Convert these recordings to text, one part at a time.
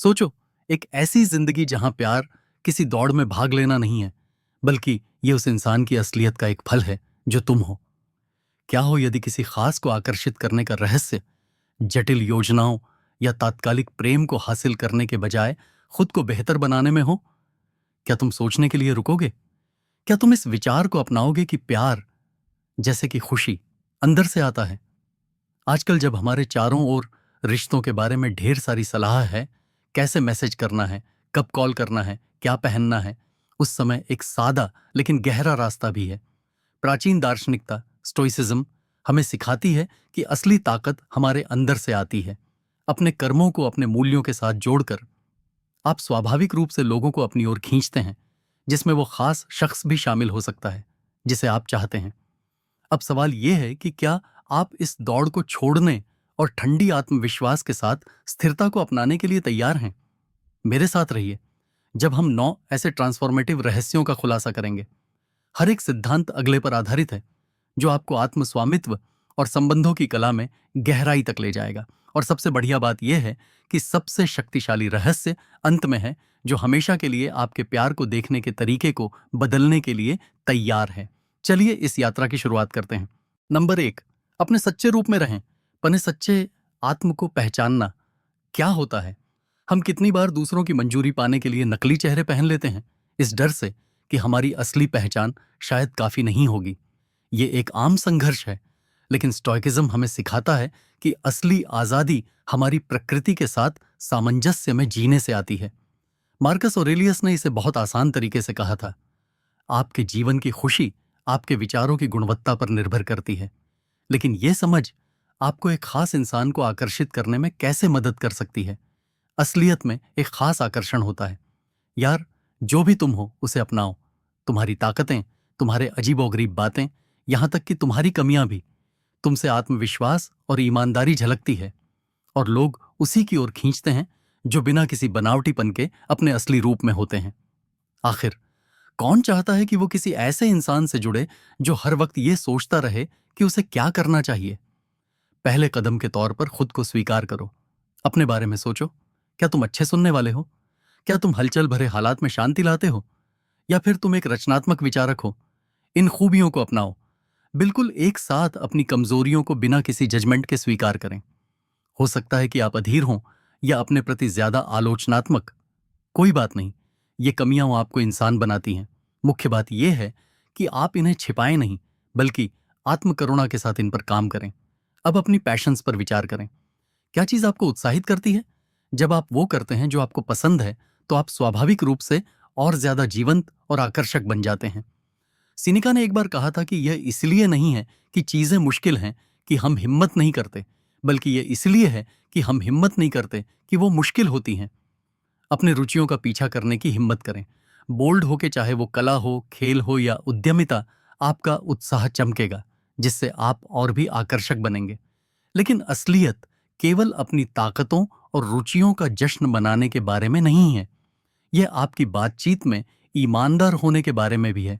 सोचो, एक ऐसी जिंदगी जहां प्यार किसी दौड़ में भाग लेना नहीं है, बल्कि ये उस इंसान की असलियत का एक फल है जो तुम हो। क्या हो यदि किसी खास को आकर्षित करने का रहस्य जटिल योजनाओं या तात्कालिक प्रेम को हासिल करने के बजाय खुद को बेहतर बनाने में हो? क्या तुम सोचने के लिए रुकोगे? क्या तुम इस विचार को अपनाओगे कि प्यार, जैसे कि खुशी, अंदर से आता है? आजकल जब हमारे चारों ओर रिश्तों के बारे में ढेर सारी सलाह है, कैसे मैसेज करना है, कब कॉल करना है, क्या पहनना है, उस समय एक सादा लेकिन गहरा रास्ता भी है। प्राचीन दार्शनिकता स्टोइसिज्म हमें सिखाती है कि असली ताकत हमारे अंदर से आती है। अपने कर्मों को अपने मूल्यों के साथ जोड़कर आप स्वाभाविक रूप से लोगों को अपनी ओर खींचते हैं, जिसमें वो खास शख्स भी शामिल हो सकता है जिसे आप चाहते हैं। अब सवाल यह है कि क्या आप इस दौड़ को छोड़ने और ठंडी आत्मविश्वास के साथ स्थिरता को अपनाने के लिए तैयार हैं? मेरे साथ रहिए जब हम 9 ऐसे ट्रांसफॉर्मेटिव रहस्यों का खुलासा करेंगे। हर एक सिद्धांत अगले पर आधारित है, जो आपको आत्मस्वामित्व और संबंधों की कला में गहराई तक ले जाएगा। और सबसे बढ़िया बात यह है कि सबसे शक्तिशाली रहस्य अंत में है, जो हमेशा के लिए आपके प्यार को देखने के तरीके को बदलने के लिए तैयार है। चलिए इस यात्रा की शुरुआत करते हैं। नंबर 1, अपने सच्चे रूप में रहें। अपने सच्चे आत्म को पहचानना क्या होता है? हम कितनी बार दूसरों की मंजूरी पाने के लिए नकली चेहरे पहन लेते हैं, इस डर से कि हमारी असली पहचान शायद काफी नहीं होगी। ये एक आम संघर्ष है, लेकिन स्टोइकिज्म हमें सिखाता है कि असली आजादी हमारी प्रकृति के साथ सामंजस्य में जीने से आती है। मार्कस ऑरेलियस ने इसे बहुत आसान तरीके से कहा था, आपके जीवन की खुशी आपके विचारों की गुणवत्ता पर निर्भर करती है। लेकिन यह समझ आपको एक खास इंसान को आकर्षित करने में कैसे मदद कर सकती है। असलियत में एक खास आकर्षण होता है। यार, जो भी तुम हो उसे अपनाओ। तुम्हारी ताकतें, तुम्हारे अजीबोगरीब बातें, यहां तक कि तुम्हारी कमियां भी, तुमसे आत्मविश्वास और ईमानदारी झलकती है। और लोग उसी की ओर खींचते हैं जो बिना किसी बनावटीपन के अपने असली रूप में होते हैं। आखिर कौन चाहता है कि वो किसी ऐसे इंसान से जुड़े जो हर वक्त ये सोचता रहे कि उसे क्या करना चाहिए? पहले कदम के तौर पर खुद को स्वीकार करो। अपने बारे में सोचो। क्या तुम अच्छे सुनने वाले हो? क्या तुम हलचल भरे हालात में शांति लाते हो? या फिर तुम एक रचनात्मक विचारक हो? इन खूबियों को अपनाओ। बिल्कुल एक साथ अपनी कमजोरियों को बिना किसी जजमेंट के स्वीकार करें। हो सकता है कि आप अधीर हों या अपने प्रति ज्यादा आलोचनात्मक। कोई बात नहीं, ये कमियां आपको इंसान बनाती हैं। मुख्य बात यह है कि आप इन्हें छिपाएं नहीं, बल्कि आत्मकरुणा के साथ इन पर काम करें। अब अपनी पैशंस पर विचार करें। क्या चीज आपको उत्साहित करती है? जब आप वो करते हैं जो आपको पसंद है, तो आप स्वाभाविक रूप से और ज्यादा जीवंत और आकर्षक बन जाते हैं। सिनिका ने एक बार कहा था कि यह इसलिए नहीं है कि चीजें मुश्किल हैं कि हम हिम्मत नहीं करते, बल्कि यह इसलिए है कि हम हिम्मत नहीं करते कि वो मुश्किल होती हैं। अपने रुचियों का पीछा करने की हिम्मत करें। बोल्ड होके, चाहे वो कला हो, खेल हो या उद्यमिता, आपका उत्साह चमकेगा, जिससे आप और भी आकर्षक बनेंगे। लेकिन असलियत केवल अपनी ताकतों और रुचियों का जश्न मनाने के बारे में नहीं है। यह आपकी बातचीत में ईमानदार होने के बारे में भी है।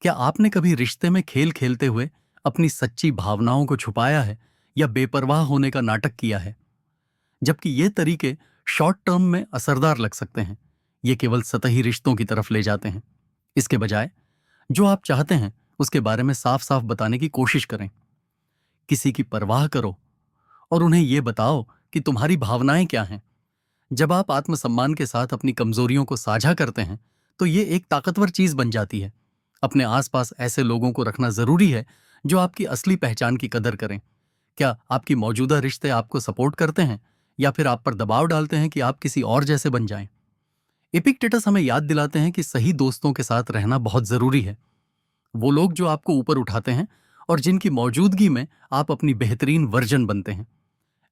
क्या आपने कभी रिश्ते में खेल खेलते हुए अपनी सच्ची भावनाओं को छुपाया है या बेपरवाह होने का नाटक किया है? जबकि ये तरीके शॉर्ट टर्म में असरदार लग सकते हैं, ये केवल सतही रिश्तों की तरफ ले जाते हैं। इसके बजाय जो आप चाहते हैं उसके बारे में साफ साफ बताने की कोशिश करें। किसी की परवाह करो और उन्हें यह बताओ कि तुम्हारी भावनाएं क्या हैं। जब आप आत्मसम्मान के साथ अपनी कमजोरियों को साझा करते हैं, तो ये एक ताकतवर चीज बन जाती है। अपने आसपास ऐसे लोगों को रखना जरूरी है जो आपकी असली पहचान की कदर करें। क्या आपकी मौजूदा रिश्ते आपको सपोर्ट करते हैं या फिर आप पर दबाव डालते हैं कि आप किसी और जैसे बन जाएं? एपिक्टेटस हमें याद दिलाते हैं कि सही दोस्तों के साथ रहना बहुत जरूरी है। वो लोग जो आपको ऊपर उठाते हैं और जिनकी मौजूदगी में आप अपनी बेहतरीन वर्जन बनते हैं।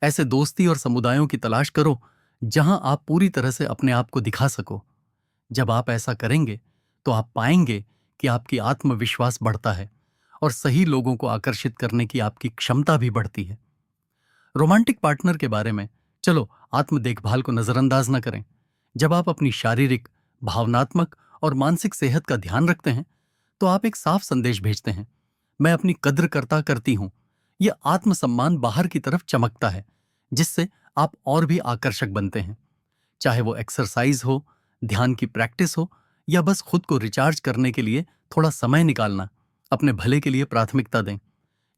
ऐसे दोस्ती और समुदायों की तलाश करो जहां आप पूरी तरह से अपने आप को दिखा सको। जब आप ऐसा करेंगे, तो आप पाएंगे कि आपकी आत्मविश्वास बढ़ता है और सही लोगों को आकर्षित करने की आपकी क्षमता भी बढ़ती है। रोमांटिक पार्टनर के बारे में चलो आत्म देखभाल को नजरअंदाज न करें। जब आप अपनी शारीरिक, भावनात्मक और मानसिक सेहत का ध्यान रखते हैं, तो आप एक साफ संदेश भेजते हैं, मैं अपनी कद्र करता करती हूं। यह आत्मसम्मान बाहर की तरफ चमकता है, जिससे आप और भी आकर्षक बनते हैं। चाहे वो एक्सरसाइज हो, ध्यान की प्रैक्टिस हो या बस खुद को रिचार्ज करने के लिए थोड़ा समय निकालना, अपने भले के लिए प्राथमिकता दें।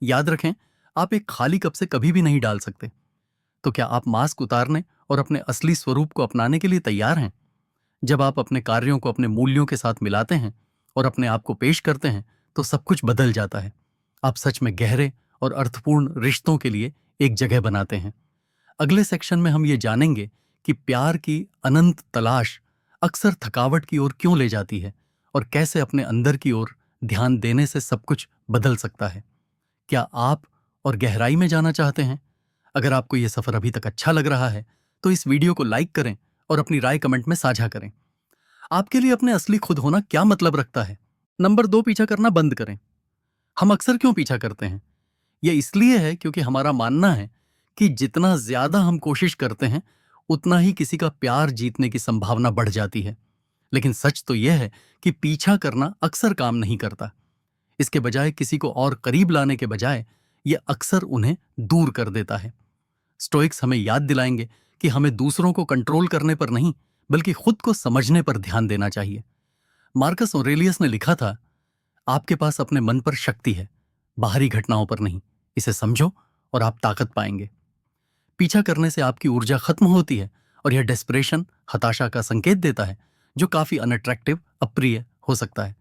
याद रखें, आप एक खाली कप से कभी भी नहीं डाल सकते। तो क्या आप मास्क उतारने और अपने असली स्वरूप को अपनाने के लिए तैयार हैं? जब आप अपने कार्यों को अपने मूल्यों के साथ मिलाते हैं और अपने आप को पेश करते हैं, तो सब कुछ बदल जाता है। आप सच में गहरे और अर्थपूर्ण रिश्तों के लिए एक जगह बनाते हैं। अगले सेक्शन में हम ये जानेंगे कि प्यार की अनंत तलाश अक्सर थकावट की ओर क्यों ले जाती है और कैसे अपने अंदर की ओर ध्यान देने से सब कुछ बदल सकता है। क्या आप और गहराई में जाना चाहते हैं? अगर आपको यह सफर अभी तक अच्छा लग रहा है तो इस वीडियो को लाइक करें और अपनी राय कमेंट में साझा करें। आपके लिए अपने असली खुद होना क्या मतलब रखता है? नंबर 2, पीछा करना बंद करें। हम अक्सर क्यों पीछा करते हैं? यह इसलिए है क्योंकि हमारा मानना है कि जितना ज्यादा हम कोशिश करते हैं उतना ही किसी का प्यार जीतने की संभावना बढ़ जाती है। लेकिन सच तो यह है कि पीछा करना अक्सर काम नहीं करता। इसके बजाय किसी को और करीब लाने के बजाय यह अक्सर उन्हें दूर कर देता है। स्टोइक्स हमें याद दिलाएंगे कि हमें दूसरों को कंट्रोल करने पर नहीं, बल्कि खुद को समझने पर ध्यान देना चाहिए। मार्कस ऑरेलियस ने लिखा था, आपके पास अपने मन पर शक्ति है, बाहरी घटनाओं पर नहीं। इसे समझो और आप ताकत पाएंगे। पीछा करने से आपकी ऊर्जा खत्म होती है और यह डेस्परेशन, हताशा का संकेत देता है, जो काफी अनअट्रैक्टिव, अप्रिय हो सकता है।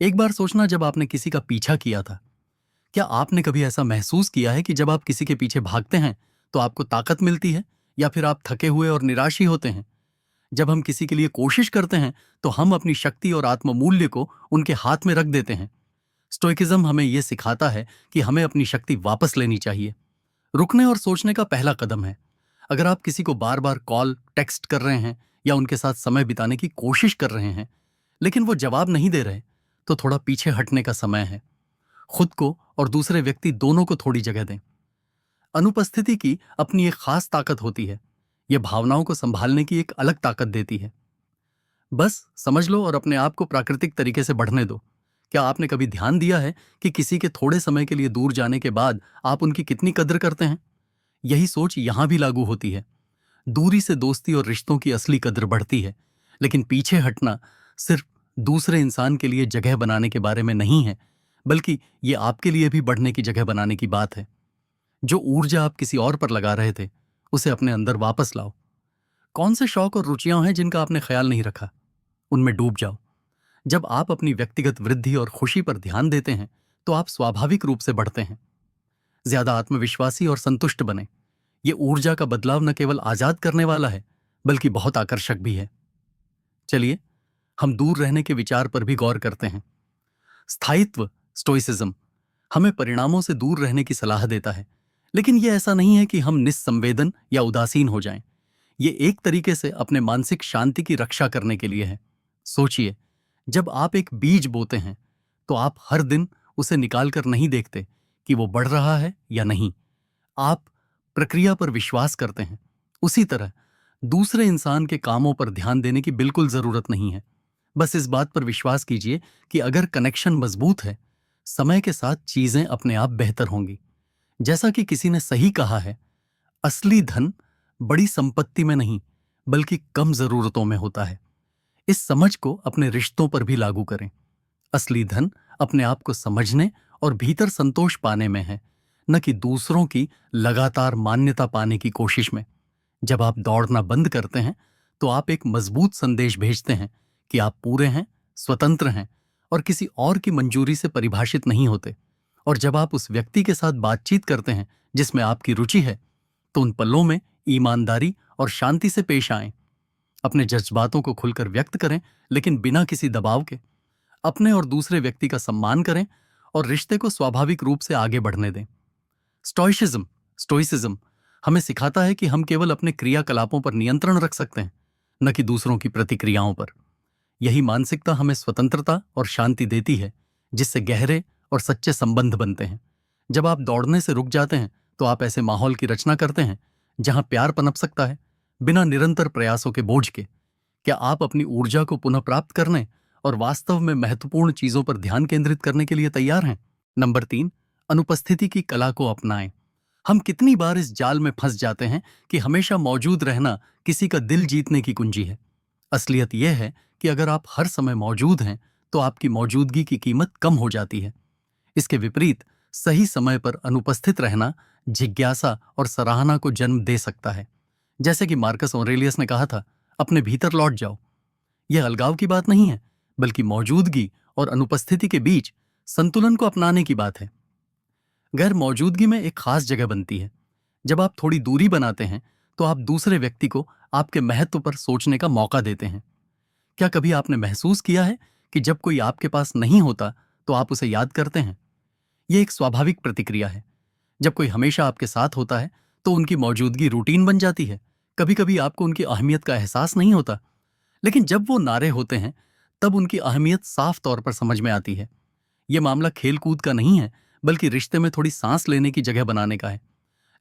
एक बार सोचना, जब आपने किसी का पीछा किया था, क्या आपने कभी ऐसा महसूस किया है कि जब आप किसी के पीछे भागते हैं तो आपको ताकत मिलती है, या फिर आप थके हुए और निराश ही होते हैं? जब हम किसी के लिए कोशिश करते हैं तो हम अपनी शक्ति और आत्ममूल्य को उनके हाथ में रख देते हैं। स्टोइकिज्म हमें यह सिखाता है कि हमें अपनी शक्ति वापस लेनी चाहिए। रुकने और सोचने का पहला कदम है। अगर आप किसी को बार बार कॉल, टेक्स्ट कर रहे हैं या उनके साथ समय बिताने की कोशिश कर रहे हैं, लेकिन वो जवाब नहीं दे रहे, तो थोड़ा पीछे हटने का समय है। खुद को और दूसरे व्यक्ति दोनों को थोड़ी जगह दें। अनुपस्थिति की अपनी एक खास ताकत होती है। यह भावनाओं को संभालने की एक अलग ताकत देती है। बस समझ लो और अपने आप को प्राकृतिक तरीके से बढ़ने दो। क्या आपने कभी ध्यान दिया है कि किसी के थोड़े समय के लिए दूर जाने के बाद आप उनकी कितनी कद्र करते हैं? यही सोच यहां भी लागू होती है। दूरी से दोस्ती और रिश्तों की असली कद्र बढ़ती है, लेकिन पीछे हटना सिर्फ दूसरे इंसान के लिए जगह बनाने के बारे में नहीं है, बल्कि ये आपके लिए भी बढ़ने की जगह बनाने की बात है। जो ऊर्जा आप किसी और पर लगा रहे थे, उसे अपने अंदर वापस लाओ। कौन से शौक और रुचियां हैं जिनका आपने ख्याल नहीं रखा? उनमें डूब जाओ। जब आप अपनी व्यक्तिगत वृद्धि और खुशी पर ध्यान देते हैं तो आप स्वाभाविक रूप से बढ़ते हैं। ज्यादा आत्मविश्वासी और संतुष्ट बने। ये ऊर्जा का बदलाव न केवल आजाद करने वाला है, बल्कि बहुत आकर्षक भी है। चलिए, हम दूर रहने के विचार पर भी गौर करते हैं। स्थायित्व, स्टोइसिज्म हमें परिणामों से दूर रहने की सलाह देता है, लेकिन यह ऐसा नहीं है कि हम निस्संवेदन या उदासीन हो जाएं। ये एक तरीके से अपने मानसिक शांति की रक्षा करने के लिए है। सोचिए, जब आप एक बीज बोते हैं तो आप हर दिन उसे निकालकर नहीं देखते कि वो बढ़ रहा है या नहीं। आप प्रक्रिया पर विश्वास करते हैं। उसी तरह दूसरे इंसान के कामों पर ध्यान देने की बिल्कुल जरूरत नहीं है। बस इस बात पर विश्वास कीजिए कि अगर कनेक्शन मजबूत है, समय के साथ चीजें अपने आप बेहतर होंगी। जैसा कि किसी ने सही कहा है, असली धन बड़ी संपत्ति में नहीं, बल्कि कम जरूरतों में होता है। इस समझ को अपने रिश्तों पर भी लागू करें। असली धन अपने आप को समझने और भीतर संतोष पाने में है, न कि दूसरों की लगातार मान्यता पाने की कोशिश में। जब आप दौड़ना बंद करते हैं तो आप एक मजबूत संदेश भेजते हैं कि आप पूरे हैं, स्वतंत्र हैं और किसी और की मंजूरी से परिभाषित नहीं होते। और जब आप उस व्यक्ति के साथ बातचीत करते हैं जिसमें आपकी रुचि है, तो उन पलों में ईमानदारी और शांति से पेश आएं। अपने जज्बातों को खुलकर व्यक्त करें, लेकिन बिना किसी दबाव के। अपने और दूसरे व्यक्ति का सम्मान करें और रिश्ते को स्वाभाविक रूप से आगे बढ़ने दें। स्टोइसिज्म हमें सिखाता है कि हम केवल अपने क्रियाकलापों पर नियंत्रण रख सकते हैं, न कि दूसरों की प्रतिक्रियाओं पर। यही मानसिकता हमें स्वतंत्रता और शांति देती है, जिससे गहरे और सच्चे संबंध बनते हैं। जब आप दौड़ने से रुक जाते हैं तो आप ऐसे माहौल की रचना करते हैं जहां प्यार पनप सकता है, बिना निरंतर प्रयासों के बोझ के। क्या आप अपनी ऊर्जा को पुनः प्राप्त करने और वास्तव में महत्वपूर्ण चीजों पर ध्यान केंद्रित करने के लिए तैयार हैं? नंबर 3, अनुपस्थिति की कला को अपनाएं। हम कितनी बार इस जाल में फंस जाते हैं कि हमेशा मौजूद रहना किसी का दिल जीतने की कुंजी है। असलियत यह है कि अगर आप हर समय मौजूद हैं तो आपकी मौजूदगी की कीमत कम हो जाती है। इसके विपरीत सही समय पर अनुपस्थित रहना जिज्ञासा और सराहना को जन्म दे सकता है। जैसे कि मार्कस ऑरेलियस ने कहा था, अपने भीतर लौट जाओ। यह अलगाव की बात नहीं है, बल्कि मौजूदगी और अनुपस्थिति के बीच संतुलन को अपनाने की बात है। गैर मौजूदगी में एक खास जगह बनती है। जब आप थोड़ी दूरी बनाते हैं तो आप दूसरे व्यक्ति को आपके महत्व पर सोचने का मौका देते हैं। क्या कभी आपने महसूस किया है कि जब कोई आपके पास नहीं होता तो आप उसे याद करते हैं? यह एक स्वाभाविक प्रतिक्रिया है। जब कोई हमेशा आपके साथ होता है तो उनकी मौजूदगी रूटीन बन जाती है। कभी कभी आपको उनकी अहमियत का एहसास नहीं होता, लेकिन जब वो नारे होते हैं तब उनकी अहमियत साफ तौर पर समझ में आती है। यह मामला खेल कूद का नहीं है, बल्कि रिश्ते में थोड़ी सांस लेने की जगह बनाने का है।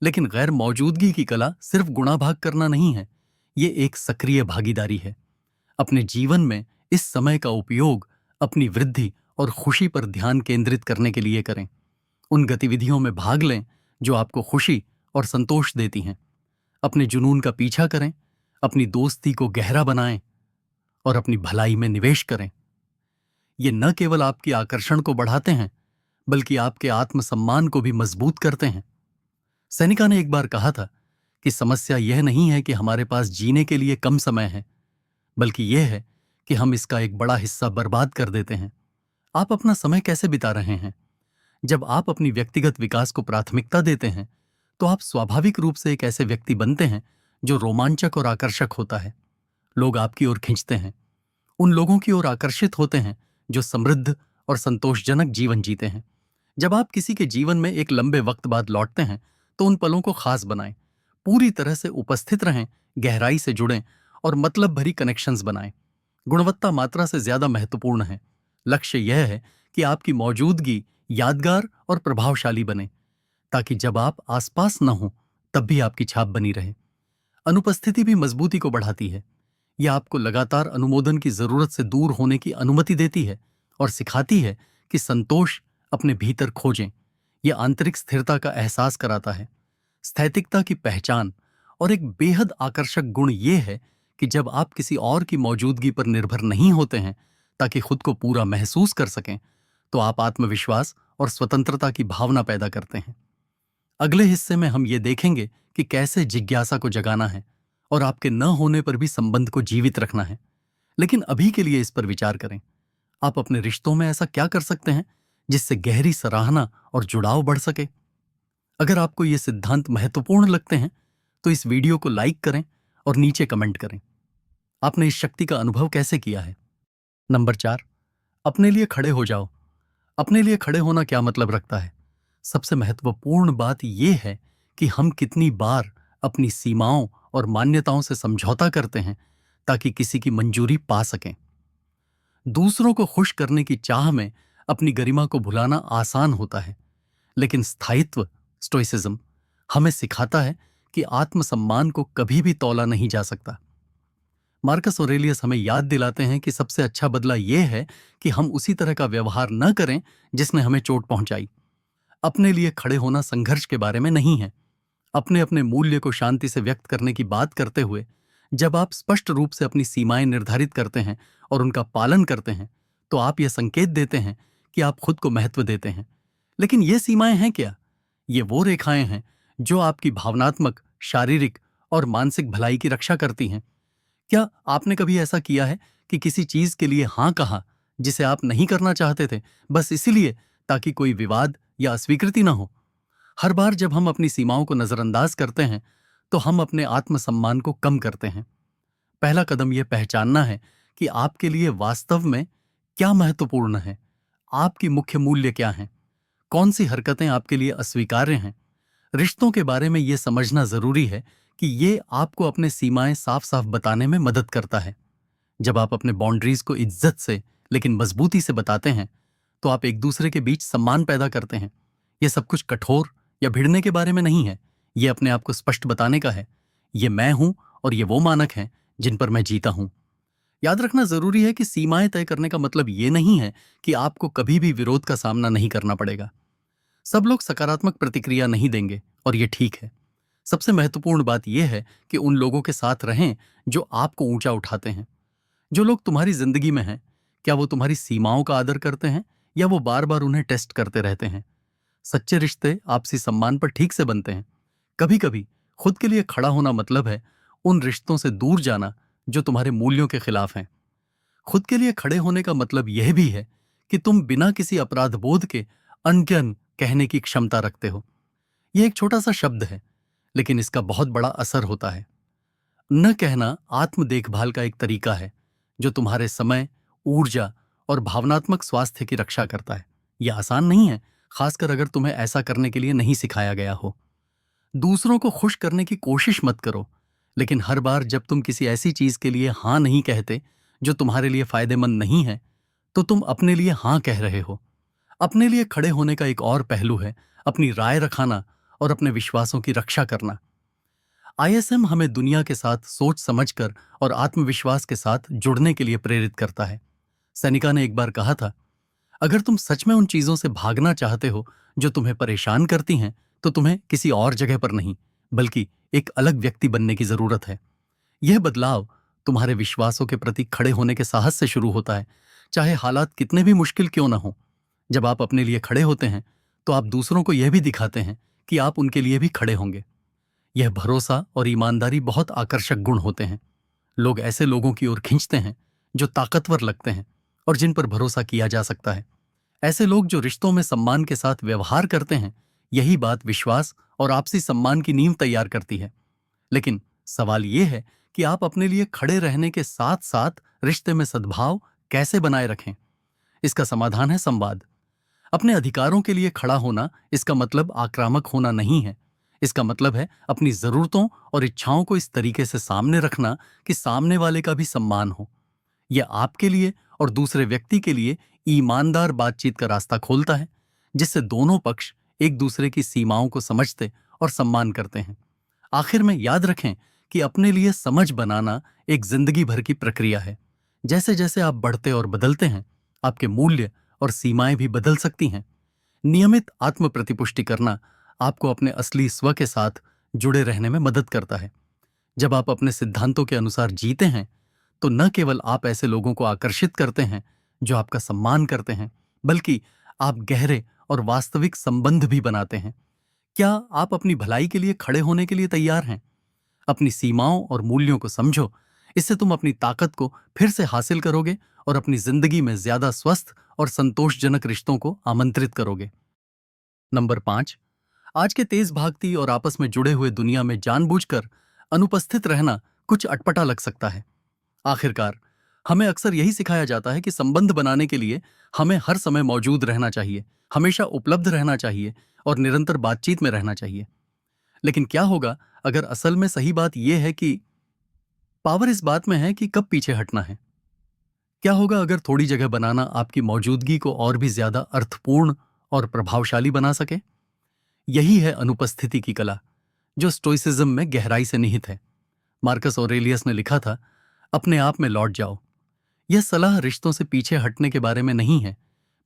लेकिन गैर मौजूदगी की कला सिर्फ गुणा भाग करना नहीं है, ये एक सक्रिय भागीदारी है। अपने जीवन में इस समय का उपयोग अपनी वृद्धि और खुशी पर ध्यान केंद्रित करने के लिए करें। उन गतिविधियों में भाग लें जो आपको खुशी और संतोष देती हैं। अपने जुनून का पीछा करें, अपनी दोस्ती को गहरा बनाएं और अपनी भलाई में निवेश करें। ये न केवल आपकी आकर्षण को बढ़ाते हैं, बल्कि आपके आत्मसम्मान को भी मजबूत करते हैं। सेनेका ने एक बार कहा था कि समस्या यह नहीं है कि हमारे पास जीने के लिए कम समय है, बल्कि यह है कि हम इसका एक बड़ा हिस्सा बर्बाद कर देते हैं। आप अपना समय कैसे बिता रहे हैं? जब आप अपनी व्यक्तिगत विकास को प्राथमिकता देते हैं तो आप स्वाभाविक रूप से एक ऐसे व्यक्ति बनते हैं जो रोमांचक और आकर्षक होता है। लोग आपकी ओर खींचते हैं, उन लोगों की ओर आकर्षित होते हैं जो समृद्ध और संतोषजनक जीवन जीते हैं। जब आप किसी के जीवन में एक लंबे वक्त बाद लौटते हैं तो उन पलों को खास बनाएं, पूरी तरह से उपस्थित रहें, गहराई से जुड़ें और मतलब भरी कनेक्शंस बनाएं। गुणवत्ता मात्रा से ज्यादा महत्वपूर्ण है। लक्ष्य यह है कि आपकी मौजूदगी यादगार और प्रभावशाली बने, ताकि जब आप आसपास न हो तब भी आपकी छाप बनी रहे। अनुपस्थिति भी मजबूती को बढ़ाती है। यह आपको लगातार अनुमोदन की जरूरत से दूर होने की अनुमति देती है और सिखाती है कि संतोष अपने भीतर खोजें। यह आंतरिक स्थिरता का एहसास कराता है। स्थैतिकता की पहचान और एक बेहद आकर्षक गुण यह है कि जब आप किसी और की मौजूदगी पर निर्भर नहीं होते हैं ताकि खुद को पूरा महसूस कर सकें, तो आप आत्मविश्वास और स्वतंत्रता की भावना पैदा करते हैं। अगले हिस्से में हम ये देखेंगे कि कैसे जिज्ञासा को जगाना है और आपके न होने पर भी संबंध को जीवित रखना है। लेकिन अभी के लिए इस पर विचार करें। आप अपने रिश्तों में ऐसा क्या कर सकते हैं जिससे गहरी सराहना और जुड़ाव बढ़ सके? अगर आपको ये सिद्धांत महत्वपूर्ण लगते हैं तो इस वीडियो को लाइक करें और नीचे कमेंट करें। आपने इस शक्ति का अनुभव कैसे किया है? नंबर 4, अपने लिए खड़े हो जाओ। अपने लिए खड़े होना क्या मतलब रखता है? सबसे महत्वपूर्ण बात यह है कि हम कितनी बार अपनी सीमाओं और मान्यताओं से समझौता करते हैं ताकि किसी की मंजूरी पा सकें। दूसरों को खुश करने की चाह में अपनी गरिमा को भुलाना आसान होता है, लेकिन स्थायित्व स्टोइसिज्म हमें सिखाता है कि आत्मसम्मान को कभी भी तौला नहीं जा सकता। मार्कस ऑरेलियस हमें याद दिलाते हैं कि सबसे अच्छा बदला यह है कि हम उसी तरह का व्यवहार न करें जिसने हमें चोट पहुंचाई। अपने लिए खड़े होना संघर्ष के बारे में नहीं है। अपने अपने मूल्य को शांति से व्यक्त करने की बात करते हुए जब आप स्पष्ट रूप से अपनी सीमाएं निर्धारित करते हैं और उनका पालन करते हैं, तो आप यह संकेत देते हैं कि आप खुद को महत्व देते हैं। लेकिन ये सीमाएं हैं क्या? ये वो रेखाएं हैं जो आपकी भावनात्मक, शारीरिक और मानसिक भलाई की रक्षा करती हैं। क्या आपने कभी ऐसा किया है कि किसी चीज के लिए हां कहा जिसे आप नहीं करना चाहते थे, बस इसीलिए ताकि कोई विवाद या अस्वीकृति ना हो? हर बार जब हम अपनी सीमाओं को नजरअंदाज करते हैं तो हम अपने आत्मसम्मान को कम करते हैं। पहला कदम यह पहचानना है कि आपके लिए वास्तव में क्या महत्वपूर्ण है। आपकी मुख्य मूल्य क्या हैं? कौन सी हरकतें आपके लिए अस्वीकार्य हैं? रिश्तों के बारे में यह समझना जरूरी है कि ये आपको अपने सीमाएं साफ साफ बताने में मदद करता है। जब आप अपने बाउंड्रीज को इज्जत से लेकिन मजबूती से बताते हैं तो आप एक दूसरे के बीच सम्मान पैदा करते हैं। यह सब कुछ कठोर या भिड़ने के बारे में नहीं है, यह अपने आप को स्पष्ट बताने का है। ये मैं हूं और ये वो मानक हैं जिन पर मैं जीता हूं। याद रखना जरूरी है कि सीमाएं तय करने का मतलब ये नहीं है कि आपको कभी भी विरोध का सामना नहीं करना पड़ेगा। सब लोग सकारात्मक प्रतिक्रिया नहीं देंगे और ये ठीक है। सबसे महत्वपूर्ण बात यह है कि उन लोगों के साथ रहें जो आपको ऊंचा उठाते हैं। जो लोग तुम्हारी जिंदगी में हैं, क्या वो तुम्हारी सीमाओं का आदर करते हैं या वो बार बार उन्हें टेस्ट करते रहते हैं? सच्चे रिश्ते आपसी सम्मान पर ठीक से बनते हैं। कभी कभी खुद के लिए खड़ा होना मतलब है उन रिश्तों से दूर जाना जो तुम्हारे मूल्यों के खिलाफ हैं। खुद के लिए खड़े होने का मतलब यह भी है कि तुम बिना किसी अपराध बोध के अनकन कहने की क्षमता रखते हो। यह एक छोटा सा शब्द है, लेकिन इसका बहुत बड़ा असर होता है। न कहना आत्म देखभाल का एक तरीका है जो तुम्हारे समय, ऊर्जा और भावनात्मक स्वास्थ्य की रक्षा करता है। यह आसान नहीं है, खासकर अगर तुम्हें ऐसा करने के लिए नहीं सिखाया गया हो। दूसरों को खुश करने की कोशिश मत करो, लेकिन हर बार जब तुम किसी ऐसी चीज के लिए हां नहीं कहते जो तुम्हारे लिए फायदेमंद नहीं है, तो तुम अपने लिए हां कह रहे हो। अपने लिए खड़े होने का एक और पहलू है अपनी राय रखाना और अपने विश्वासों की रक्षा करना। आईएसएम हमें दुनिया के साथ सोच समझकर और आत्मविश्वास के साथ जुड़ने के लिए प्रेरित करता है। सैनिका ने एक बार कहा था, अगर तुम सच में उन चीजों से भागना चाहते हो जो तुम्हें परेशान करती हैं, तो तुम्हें किसी और जगह पर नहीं, बल्कि एक अलग व्यक्ति बनने की जरूरत है। यह बदलाव तुम्हारे विश्वासों के प्रति खड़े होने के साहस से शुरू होता है, चाहे हालात कितने भी मुश्किल क्यों न हो। जब आप अपने लिए खड़े होते हैं, तो आप दूसरों को यह भी दिखाते हैं कि आप उनके लिए भी खड़े होंगे। यह भरोसा और ईमानदारी बहुत आकर्षक गुण होते हैं। लोग ऐसे लोगों की ओर खींचते हैं जो ताकतवर लगते हैं और जिन पर भरोसा किया जा सकता है। ऐसे लोग जो रिश्तों में सम्मान के साथ व्यवहार करते हैं, यही बात विश्वास और आपसी सम्मान की नींव तैयार करती है। लेकिन सवाल यह है कि आप अपने लिए खड़े रहने के साथ साथ रिश्ते में सद्भाव कैसे बनाए रखें। इसका समाधान है संवाद। अपने अधिकारों के लिए खड़ा होना इसका मतलब आक्रामक होना नहीं है। इसका मतलब है अपनी जरूरतों और इच्छाओं को इस तरीके से सामने रखना कि सामने वाले का भी सम्मान हो। यह आपके लिए और दूसरे व्यक्ति के लिए ईमानदार बातचीत का रास्ता खोलता है, जिससे दोनों पक्ष एक दूसरे की सीमाओं को समझते और सम्मान करते हैं। आखिर में याद रखें कि अपने लिए समझ बनाना एक जिंदगी भर की प्रक्रिया है। जैसे जैसे आप बढ़ते और बदलते हैं, आपके मूल्य और सीमाएं भी बदल सकती हैं। नियमित आत्म प्रतिपुष्टि करना आपको अपने असली स्व के साथ जुड़े रहने में मदद करता है। जब आप अपने सिद्धांतों के अनुसार जीते हैं, तो न केवल आप ऐसे लोगों को आकर्षित करते हैं जो आपका सम्मान करते हैं, बल्कि आप गहरे और वास्तविक संबंध भी बनाते हैं। क्या आप अपनी भलाई के लिए खड़े होने के लिए तैयार हैं? अपनी सीमाओं और मूल्यों को समझो। इससे तुम अपनी ताकत को फिर से हासिल करोगे और अपनी जिंदगी में ज्यादा स्वस्थ और संतोषजनक रिश्तों को आमंत्रित करोगे। नंबर 5, आज के तेज भागती और आपस में जुड़े हुए दुनिया में जानबूझकर अनुपस्थित रहना कुछ अटपटा लग सकता है। आखिरकार हमें अक्सर यही सिखाया जाता है कि संबंध बनाने के लिए हमें हर समय मौजूद रहना चाहिए, हमेशा उपलब्ध रहना चाहिए और निरंतर बातचीत में रहना चाहिए। लेकिन क्या होगा अगर असल में सही बात यह है कि पावर इस बात में है कि कब पीछे हटना है? क्या होगा अगर थोड़ी जगह बनाना आपकी मौजूदगी को और भी ज्यादा अर्थपूर्ण और प्रभावशाली बना सके? यही है अनुपस्थिति की कला, जो स्टोइसिज्म में गहराई से निहित है। मार्कस ऑरेलियस ने लिखा था, अपने आप में लौट जाओ। यह सलाह रिश्तों से पीछे हटने के बारे में नहीं है,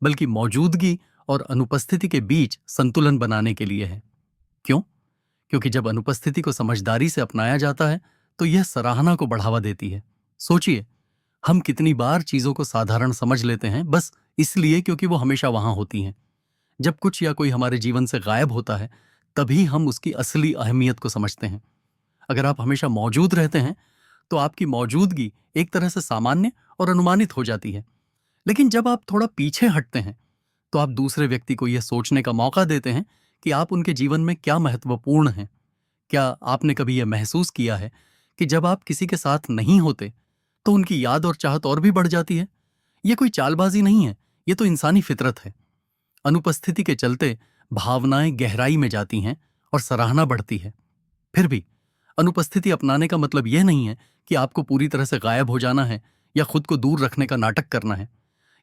बल्कि मौजूदगी और अनुपस्थिति के बीच संतुलन बनाने के लिए है। क्यों? क्योंकि जब अनुपस्थिति को समझदारी से अपनाया जाता है, तो यह सराहना को बढ़ावा देती है। सोचिए, हम कितनी बार चीजों को साधारण समझ लेते हैं बस इसलिए क्योंकि वो हमेशा वहां होती हैं। जब कुछ या कोई हमारे जीवन से गायब होता है, तभी हम उसकी असली अहमियत को समझते हैं। अगर आप हमेशा मौजूद रहते हैं, तो आपकी मौजूदगी एक तरह से सामान्य और अनुमानित हो जाती है। लेकिन जब आप थोड़ा पीछे हटते हैं, तो आप दूसरे व्यक्ति को यह सोचने का मौका देते हैं कि आप उनके जीवन में क्या महत्वपूर्ण हैं। क्या आपने कभी यह महसूस किया है कि जब आप किसी के साथ नहीं होते, तो उनकी याद और चाहत और भी बढ़ जाती है? यह कोई चालबाजी नहीं है, यह तो इंसानी फितरत है। अनुपस्थिति के चलते भावनाएं गहराई में जाती हैं और सराहना बढ़ती है। फिर भी अनुपस्थिति अपनाने का मतलब यह नहीं है कि आपको पूरी तरह से गायब हो जाना है या खुद को दूर रखने का नाटक करना है।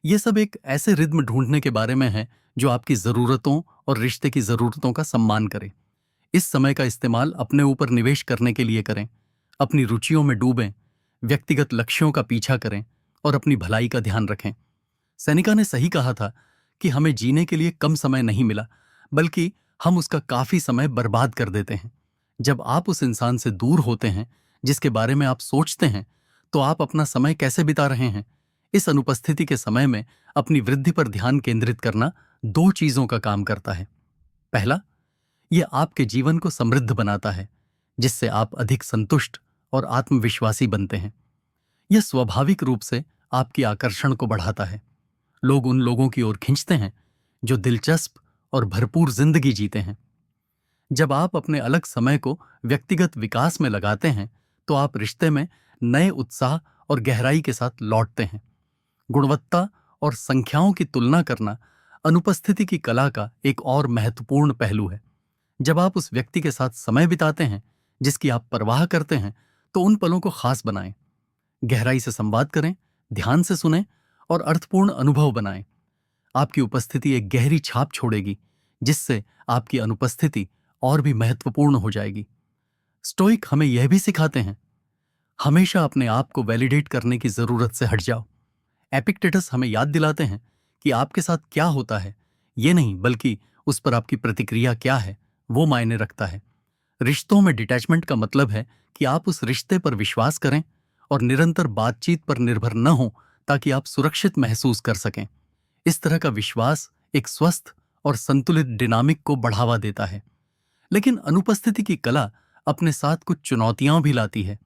यह सब एक ऐसे रिद्म ढूंढने के बारे में है जो आपकी जरूरतों और रिश्ते की जरूरतों का सम्मान करे। इस समय का इस्तेमाल अपने ऊपर निवेश करने के लिए करें, अपनी रुचियों में डूबें, व्यक्तिगत लक्ष्यों का पीछा करें और अपनी भलाई का ध्यान रखें। सैनिका ने सही कहा था कि हमें जीने के लिए कम समय नहीं मिला, बल्कि हम उसका काफी समय बर्बाद कर देते हैं। जब आप उस इंसान से दूर होते हैं जिसके बारे में आप सोचते हैं, तो आप अपना समय कैसे बिता रहे हैं? इस अनुपस्थिति के समय में अपनी वृद्धि पर ध्यान केंद्रित करना दो चीजों का काम करता है। पहला, यह आपके जीवन को समृद्ध बनाता है, जिससे आप अधिक संतुष्ट और आत्मविश्वासी बनते हैं। यह स्वाभाविक रूप से आपकी आकर्षण को बढ़ाता है। लोग उन लोगों की ओर खींचते हैं जो दिलचस्प और भरपूर जिंदगी जीते हैं। जब आप अपने अलग समय को व्यक्तिगत विकास में लगाते हैं, तो आप रिश्ते में नए उत्साह और गहराई के साथ लौटते हैं। गुणवत्ता और संख्याओं की तुलना करना अनुपस्थिति की कला का एक और महत्वपूर्ण पहलू है। जब आप उस व्यक्ति के साथ समय बिताते हैं जिसकी आप परवाह करते हैं, तो उन पलों को खास बनाएं। गहराई से संवाद करें, ध्यान से सुनें और अर्थपूर्ण अनुभव बनाएं। आपकी उपस्थिति एक गहरी छाप छोड़ेगी, जिससे आपकी अनुपस्थिति और भी महत्वपूर्ण हो जाएगी। स्टोइक हमें यह भी सिखाते हैं, हमेशा अपने आप को वैलिडेट करने की जरूरत से हट जाओ। एपिक्टेटस हमें याद दिलाते हैं कि आपके साथ क्या होता है ये नहीं, बल्कि उस पर आपकी प्रतिक्रिया क्या है, वो मायने रखता है। रिश्तों में डिटैचमेंट का मतलब है कि आप उस रिश्ते पर विश्वास करें और निरंतर बातचीत पर निर्भर न हो, ताकि आप सुरक्षित महसूस कर सकें। इस तरह का विश्वास एक स्वस्थ और संतुलित डिनामिक को बढ़ावा देता है। लेकिन अनुपस्थिति की कला अपने साथ कुछ चुनौतियां भी लाती है।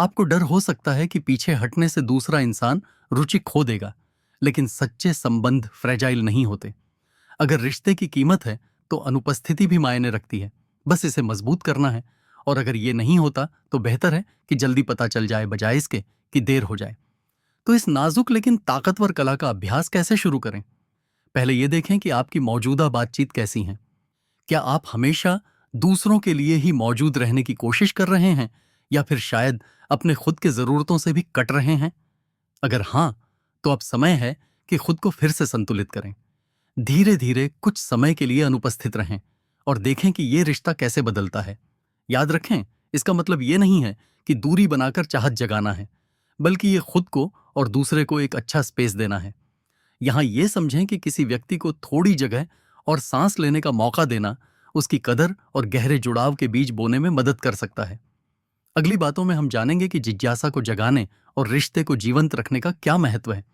आपको डर हो सकता है कि पीछे हटने से दूसरा इंसान रुचि खो देगा, लेकिन सच्चे संबंध फ्रेजाइल नहीं होते। अगर रिश्ते की कीमत है, तो अनुपस्थिति भी मायने रखती है। बस इसे मजबूत करना है, और अगर ये नहीं होता तो बेहतर है कि जल्दी पता चल जाए, बजाय इसके कि देर हो जाए। तो इस नाजुक लेकिन ताकतवर कला का अभ्यास कैसे शुरू करें? पहले ये देखें कि आपकी मौजूदा बातचीत कैसी है। क्या आप हमेशा दूसरों के लिए ही मौजूद रहने की कोशिश कर रहे हैं, या फिर शायद अपने खुद के जरूरतों से भी कट रहे हैं? अगर हां, तो अब समय है कि खुद को फिर से संतुलित करें। धीरे धीरे कुछ समय के लिए अनुपस्थित रहें और देखें कि ये रिश्ता कैसे बदलता है। याद रखें, इसका मतलब ये नहीं है कि दूरी बनाकर चाहत जगाना है, बल्कि ये खुद को और दूसरे को एक अच्छा स्पेस देना है। यहां ये समझें कि किसी व्यक्ति को थोड़ी जगह और सांस लेने का मौका देना उसकी कदर और गहरे जुड़ाव के बीज बोने में मदद कर सकता है। अगली बातों में हम जानेंगे कि जिज्ञासा को जगाने और रिश्ते को जीवंत रखने का क्या महत्व है।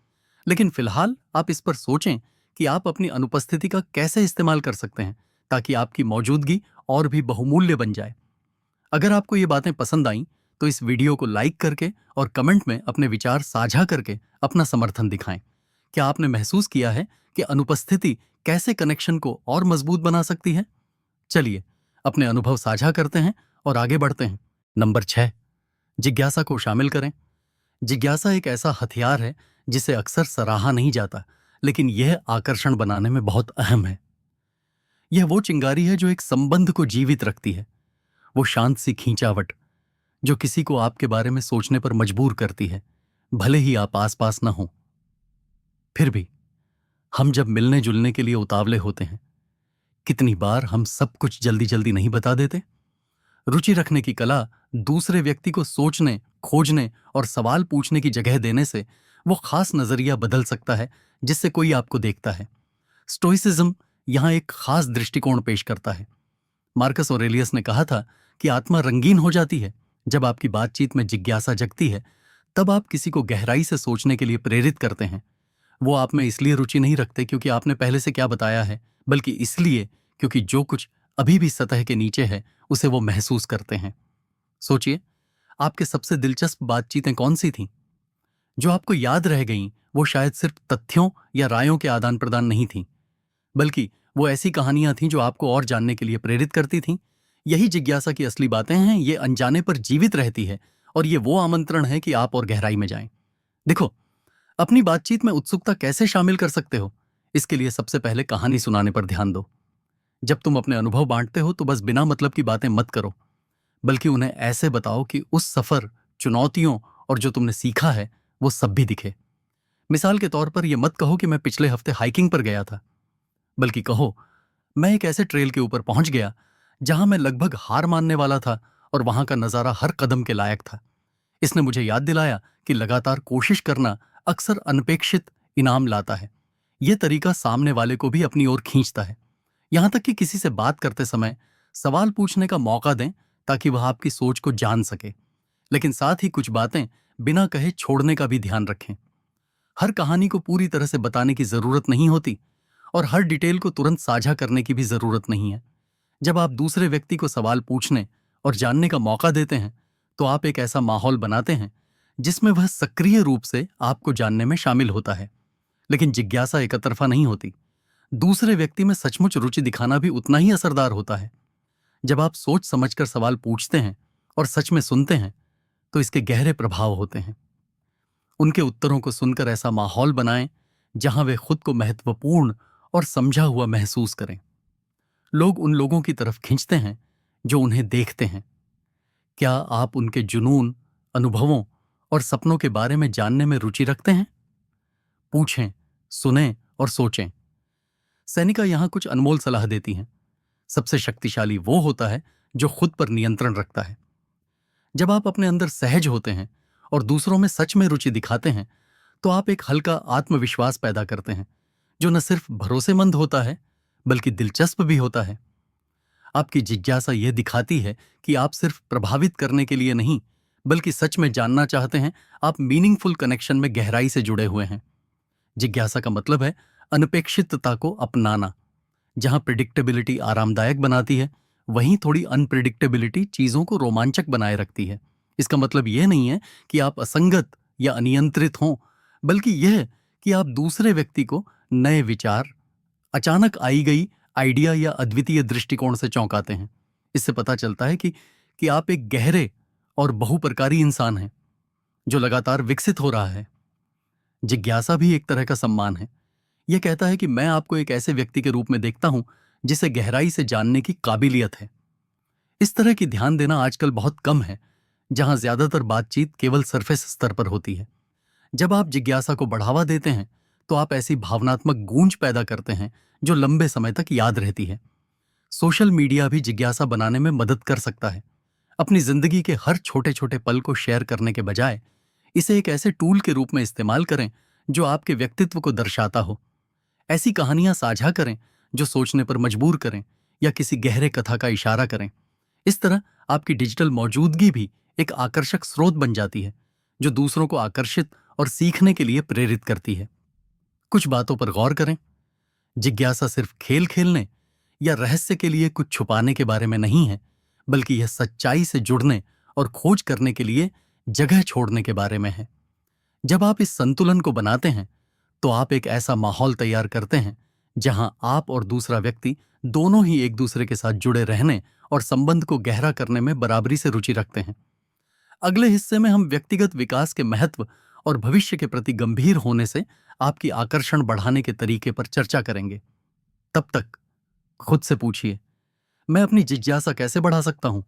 लेकिन फिलहाल आप इस पर सोचें कि आप अपनी अनुपस्थिति का कैसे इस्तेमाल कर सकते हैं, ताकि आपकी मौजूदगी और भी बहुमूल्य बन जाए। अगर आपको ये बातें पसंद आईं, तो इस वीडियो को लाइक करके और कमेंट में अपने विचार साझा करके अपना समर्थन दिखाएं। क्या आपने महसूस किया है कि अनुपस्थिति कैसे कनेक्शन को और मजबूत बना सकती है? चलिए अपने अनुभव साझा करते हैं और आगे बढ़ते हैं। नंबर 6, जिज्ञासा को शामिल करें। जिज्ञासा एक ऐसा हथियार है जिसे अक्सर सराहा नहीं जाता, लेकिन यह आकर्षण बनाने में बहुत अहम है। यह वो चिंगारी है जो एक संबंध को जीवित रखती है, वो शांत सी खींचावट जो किसी को आपके बारे में सोचने पर मजबूर करती है, भले ही आप आसपास न हो। फिर भी हम जब मिलने जुलने के लिए उतावले होते हैं, कितनी बार हम सब कुछ जल्दी जल्दी नहीं बता देते। रुचि रखने की कला दूसरे व्यक्ति को सोचने, खोजने और सवाल पूछने की जगह देने से वो खास नजरिया बदल सकता है जिससे कोई आपको देखता है। स्टोइसिज्म यहां एक खास दृष्टिकोण पेश करता है। मार्कस ऑरेलियस ने कहा था कि आत्मा रंगीन हो जाती है जब आपकी बातचीत में जिज्ञासा जगती है। तब आप किसी को गहराई से सोचने के लिए प्रेरित करते हैं। वो आप में इसलिए रुचि नहीं रखते क्योंकि आपने पहले से क्या बताया है, बल्कि इसलिए क्योंकि जो कुछ अभी भी सतह के नीचे है उसे वो महसूस करते हैं। सोचिए, आपके सबसे दिलचस्प बातचीतें कौन सी थीं? जो आपको याद रह गईं, वो शायद सिर्फ तथ्यों या रायों के आदान प्रदान नहीं थीं, बल्कि वो ऐसी कहानियां थीं जो आपको और जानने के लिए प्रेरित करती थीं। यही जिज्ञासा की असली बातें हैं। ये अनजाने पर जीवित रहती है, और ये वो आमंत्रण है कि आप और गहराई में जाएं। देखो, अपनी बातचीत में उत्सुकता कैसे शामिल कर सकते हो? इसके लिए सबसे पहले कहानी सुनाने पर ध्यान दो। जब तुम अपने अनुभव बांटते हो, तो बस बिना मतलब की बातें मत करो, बल्कि उन्हें ऐसे बताओ कि उस सफर, चुनौतियों और जो तुमने सीखा है वो सब भी दिखे। मिसाल के तौर पर यह मत कहो कि मैं पिछले हफ्ते हाइकिंग पर गया था, बल्कि कहो, मैं एक ऐसे ट्रेल के ऊपर पहुंच गया जहां मैं लगभग हार मानने वाला था, और वहां का नजारा हर कदम के लायक था। इसने मुझे याद दिलाया कि लगातार कोशिश करना अक्सर अनपेक्षित इनाम लाता है। यह तरीका सामने वाले को भी अपनी ओर खींचता है। यहां तक कि किसी से बात करते समय सवाल पूछने का मौका दें ताकि वह आपकी सोच को जान सके, लेकिन साथ ही कुछ बातें बिना कहे छोड़ने का भी ध्यान रखें। हर कहानी को पूरी तरह से बताने की जरूरत नहीं होती और हर डिटेल को तुरंत साझा करने की भी जरूरत नहीं है। जब आप दूसरे व्यक्ति को सवाल पूछने और जानने का मौका देते हैं तो आप एक ऐसा माहौल बनाते हैं जिसमें वह सक्रिय रूप से आपको जानने में शामिल होता है। लेकिन जिज्ञासा एकतरफा नहीं होती। दूसरे व्यक्ति में सचमुच रुचि दिखाना भी उतना ही असरदार होता है। जब आप सोच समझकर सवाल पूछते हैं और सच में सुनते हैं तो इसके गहरे प्रभाव होते हैं। उनके उत्तरों को सुनकर ऐसा माहौल बनाएं जहां वे खुद को महत्वपूर्ण और समझा हुआ महसूस करें। लोग उन लोगों की तरफ खींचते हैं जो उन्हें देखते हैं। क्या आप उनके जुनून, अनुभवों और सपनों के बारे में जानने में रुचि रखते हैं? पूछें, सुनें और सोचें। सैनिका यहां कुछ अनमोल सलाह देती हैं। सबसे शक्तिशाली वो होता है जो खुद पर नियंत्रण रखता है। जब आप अपने अंदर सहज होते हैं और दूसरों में सच में रुचि दिखाते हैं तो आप एक हल्का आत्मविश्वास पैदा करते हैं जो न सिर्फ भरोसेमंद होता है बल्कि दिलचस्प भी होता है। आपकी जिज्ञासा यह दिखाती है कि आप सिर्फ प्रभावित करने के लिए नहीं बल्कि सच में जानना चाहते हैं। आप मीनिंगफुल कनेक्शन में गहराई से जुड़े हुए हैं। जिज्ञासा का मतलब है अनपेक्षितता को अपनाना। जहां प्रिडिक्टेबिलिटी आरामदायक बनाती है वहीं थोड़ी अनप्रिडिक्टेबिलिटी चीजों को रोमांचक बनाए रखती है। इसका मतलब यह नहीं है कि आप असंगत या अनियंत्रित हों, बल्कि यह कि आप दूसरे व्यक्ति को नए विचार, अचानक आई गई आइडिया या अद्वितीय दृष्टिकोण से चौंकाते हैं। इससे पता चलता है कि आप एक गहरे और बहुप्रकारी इंसान हैं जो लगातार विकसित हो रहा है। जिज्ञासा भी एक तरह का सम्मान है। यह कहता है कि मैं आपको एक ऐसे व्यक्ति के रूप में देखता हूं जिसे गहराई से जानने की काबिलियत है। इस तरह की ध्यान देना आजकल बहुत कम है, जहां ज्यादातर बातचीत केवल सरफेस स्तर पर होती है। जब आप जिज्ञासा को बढ़ावा देते हैं तो आप ऐसी भावनात्मक गूंज पैदा करते हैं जो लंबे समय तक याद रहती है। सोशल मीडिया भी जिज्ञासा बनाने में मदद कर सकता है। अपनी जिंदगी के हर छोटे छोटे पल को शेयर करने के बजाय इसे एक ऐसे टूल के रूप में इस्तेमाल करें जो आपके व्यक्तित्व को दर्शाता हो। ऐसी कहानियां साझा करें जो सोचने पर मजबूर करें या किसी गहरे कथा का इशारा करें। इस तरह आपकी डिजिटल मौजूदगी भी एक आकर्षक स्रोत बन जाती है जो दूसरों को आकर्षित और सीखने के लिए प्रेरित करती है। कुछ बातों पर गौर करें। जिज्ञासा सिर्फ खेल खेलने या रहस्य के लिए कुछ छुपाने के बारे में नहीं है, बल्कि यह सच्चाई से जुड़ने और खोज करने के लिए जगह छोड़ने के बारे में है। जब आप इस संतुलन को बनाते हैं तो आप एक ऐसा माहौल तैयार करते हैं जहां आप और दूसरा व्यक्ति दोनों ही एक दूसरे के साथ जुड़े रहने और संबंध को गहरा करने में बराबरी से रुचि रखते हैं। अगले हिस्से में हम व्यक्तिगत विकास के महत्व और भविष्य के प्रति गंभीर होने से आपकी आकर्षण बढ़ाने के तरीके पर चर्चा करेंगे। तब तक खुद से पूछिए, मैं अपनी जिज्ञासा कैसे बढ़ा सकता हूं?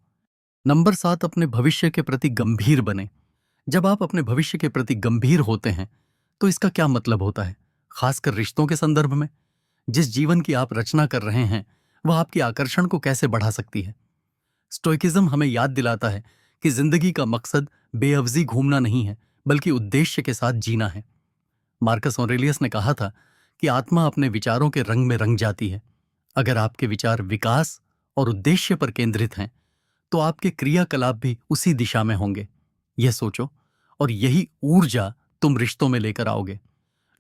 नंबर 7, अपने भविष्य के प्रति गंभीर बने। जब आप अपने भविष्य के प्रति गंभीर होते हैं तो इसका क्या मतलब होता है, खासकर रिश्तों के संदर्भ में? जिस जीवन की आप रचना कर रहे हैं वह आपकी आकर्षण को कैसे बढ़ा सकती है? स्टोइकिज्म हमें याद दिलाता है कि जिंदगी का मकसद बेअवजी घूमना नहीं है बल्कि उद्देश्य के साथ जीना है। मार्कस ऑरेलियस ने कहा था कि आत्मा अपने विचारों के रंग में रंग जाती है। अगर आपके विचार विकास और उद्देश्य पर केंद्रित हैं तो आपके क्रियाकलाप भी उसी दिशा में होंगे। यह सोचो और यही ऊर्जा तुम रिश्तों में लेकर आओगे।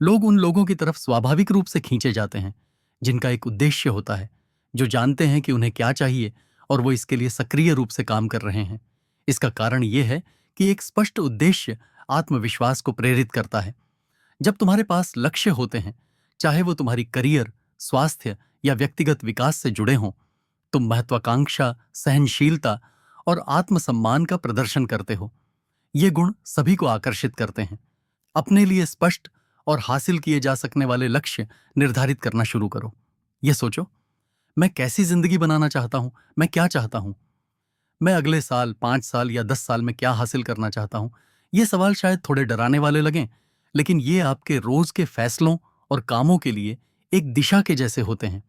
लोग उन लोगों की तरफ स्वाभाविक रूप से खींचे जाते हैं जिनका एक उद्देश्य होता है, जो जानते हैं कि उन्हें क्या चाहिए और वो इसके लिए सक्रिय रूप से काम कर रहे हैं। इसका कारण यह है कि एक स्पष्ट उद्देश्य आत्मविश्वास को प्रेरित करता है। जब तुम्हारे पास लक्ष्य होते हैं, चाहे वो तुम्हारी करियर, स्वास्थ्य या व्यक्तिगत विकास से जुड़े हों, तुम महत्वाकांक्षा, सहनशीलता और आत्मसम्मान का प्रदर्शन करते हो। ये गुण सभी को आकर्षित करते हैं। अपने लिए स्पष्ट और हासिल किए जा सकने वाले लक्ष्य निर्धारित करना शुरू करो। ये सोचो, मैं कैसी जिंदगी बनाना चाहता हूं? मैं क्या चाहता हूं? मैं अगले साल, 5 साल या 10 साल में क्या हासिल करना चाहता हूं? ये सवाल शायद थोड़े डराने वाले लगें, लेकिन ये आपके रोज के फैसलों और कामों के लिए एक दिशा के जैसे होते हैं।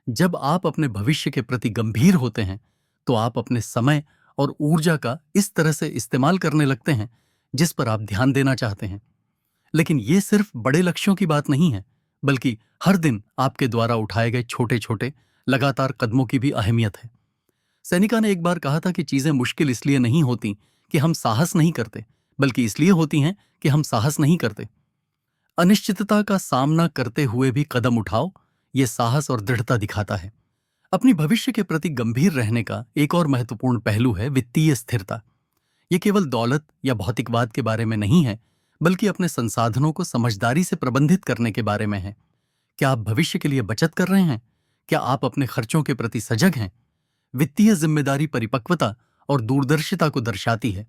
जब आप अपने भविष्य के प्रति गंभीर होते हैं तो आप अपने समय और ऊर्जा का इस तरह से इस्तेमाल करने लगते हैं जिस पर आप ध्यान देना चाहते हैं। लेकिन ये सिर्फ बड़े लक्ष्यों की बात नहीं है, बल्कि हर दिन आपके द्वारा उठाए गए छोटे छोटे लगातार कदमों की भी अहमियत है। सेनिका ने एक बार कहा था कि चीजें मुश्किल इसलिए नहीं होती कि हम साहस नहीं करते, बल्कि इसलिए होती हैं कि हम साहस नहीं करते। अनिश्चितता का सामना करते हुए भी कदम उठाओ, ये साहस और दृढ़ता दिखाता है। अपनी भविष्य के प्रति गंभीर रहने का एक और महत्वपूर्ण पहलू है वित्तीय स्थिरता। ये केवल दौलत या भौतिकवाद के बारे में नहीं है, बल्कि अपने संसाधनों को समझदारी से प्रबंधित करने के बारे में है। क्या आप भविष्य के लिए बचत कर रहे हैं? क्या आप अपने खर्चों के प्रति सजग हैं? वित्तीय जिम्मेदारी परिपक्वता और दूरदर्शिता को दर्शाती है,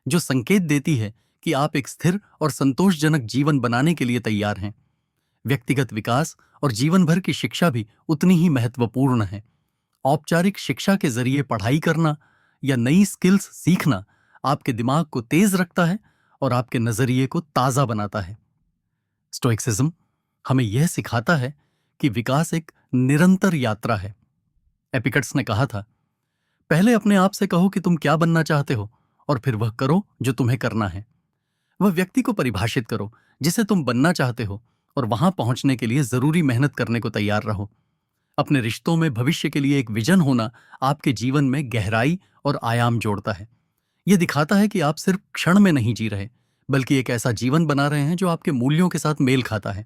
जो संकेत देती है कि आप एक स्थिर और संतोषजनक जीवन बनाने के लिए तैयार हैं। व्यक्तिगत विकास और जीवन भर की शिक्षा भी उतनी ही महत्वपूर्ण है। औपचारिक शिक्षा के जरिए पढ़ाई करना या नई स्किल्स सीखना आपके दिमाग को तेज रखता है और आपके नजरिए को ताजा बनाता है। स्टोइक्सिज्म हमें यह सिखाता है कि विकास एक निरंतर यात्रा है। एपिक्टेटस ने कहा था, पहले अपने आप से कहो कि तुम क्या बनना चाहते हो, और फिर वह करो जो तुम्हें करना है। वह व्यक्ति को परिभाषित करो जिसे तुम बनना चाहते हो, और वहां पहुंचने के लिए जरूरी मेहनत करने को तैयार रहो। अपने रिश्तों में भविष्य के लिए एक विजन होना आपके जीवन में गहराई और आयाम जोड़ता है। यह दिखाता है कि आप सिर्फ क्षण में नहीं जी रहे, बल्कि एक ऐसा जीवन बना रहे हैं जो आपके मूल्यों के साथ मेल खाता है।